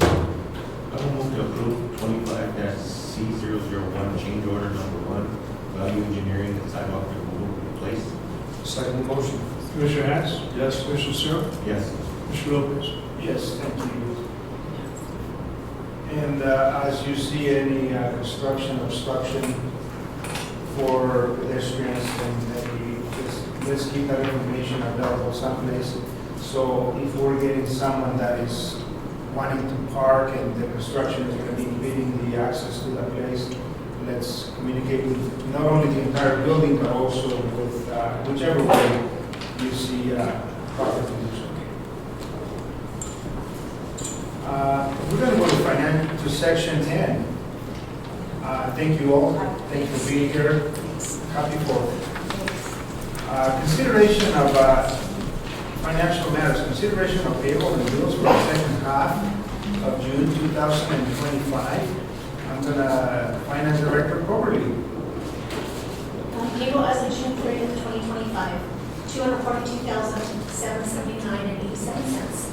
Speaker 6: I will move to approve 25-C001, change order number 1, value engineering and sidewalk removal in place.
Speaker 3: Second motion.
Speaker 5: Commissioner Hess?
Speaker 3: Yes.
Speaker 5: Commissioner Searle?
Speaker 6: Yes.
Speaker 5: Commissioner Lopez?
Speaker 1: Yes, thank you. And as you see any construction obstruction for pedestrians, then let's keep that information available someplace. So if we're getting someone that is wanting to park and the construction is going to be impeding the access to that place, let's communicate with not only the entire building, but also with whichever way you see proper to do so. We're going to go to section 10. Thank you all. Thank you for being here. Happy 4th. Consideration of financial matters. Consideration of payroll and bills for the second half of June 2025. I'm going to Finance Director Coberly.
Speaker 13: Payroll as of June 30th, 2025, $242,779.87.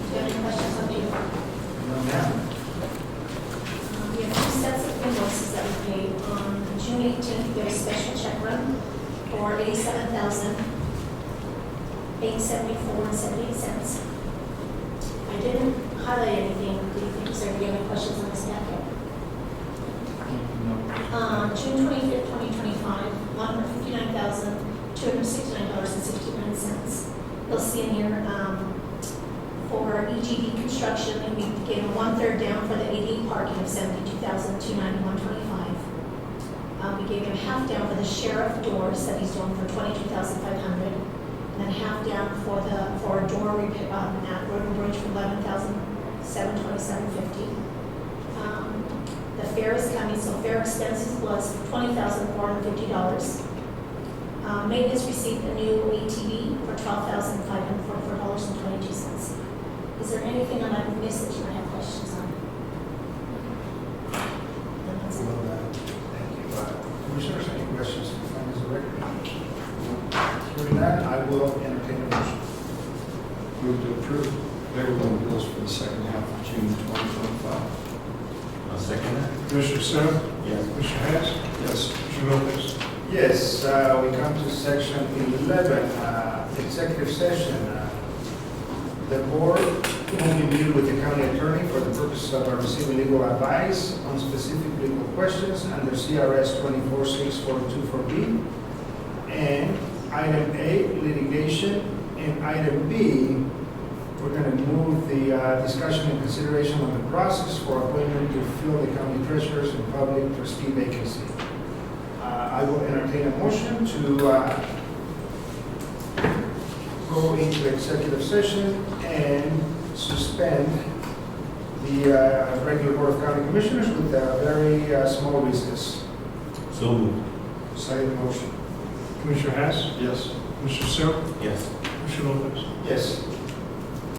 Speaker 13: Do you have any questions on payroll?
Speaker 1: No, ma'am.
Speaker 13: We have 2 sets of invoices that we paid. On June 18th, we had a special check run for $87,874.78. I didn't highlight anything. Do you think, sir, do you have any questions on this packet? June 25th, 2025, $159,269.69. You'll see in here for EGD construction, and we gave a 1/3 down for the AD parking of $72,291.25. We gave him half down for the sheriff doors that he's doing for $22,500, and then half down for a door repair at Road and Bridge for $11,727.50. The fair is coming, so fair expenses was $20,450. Maintenance received a new ATV for $12,544.22. Is there anything on that list that you might have questions on? That's it.
Speaker 1: Thank you. Commissioners, any questions for Finance Director? Hearing that, I will entertain a motion.
Speaker 3: Move to approve payroll and bills for the second half of June 2025.
Speaker 6: I'll second that.
Speaker 5: Commissioner Searle?
Speaker 6: Yes.
Speaker 5: Commissioner Hess?
Speaker 3: Yes.
Speaker 5: Commissioner Lopez?
Speaker 1: Yes, we come to section 11, executive session. The board will be meeting with the county attorney for the purpose of receiving legal advice on specific legal questions under CRS 246424B. And item A, litigation, and item B, we're going to move the discussion and consideration on the process for appointment to fill the county treasurer's and public trustee vacancy. I will entertain a motion to go into executive session and suspend the regular Board of County Commissioners with a very small recess.
Speaker 6: So moved.
Speaker 3: Second motion.
Speaker 5: Commissioner Hess?
Speaker 3: Yes.
Speaker 5: Commissioner Searle?
Speaker 6: Yes.
Speaker 5: Commissioner Lopez?
Speaker 1: Yes.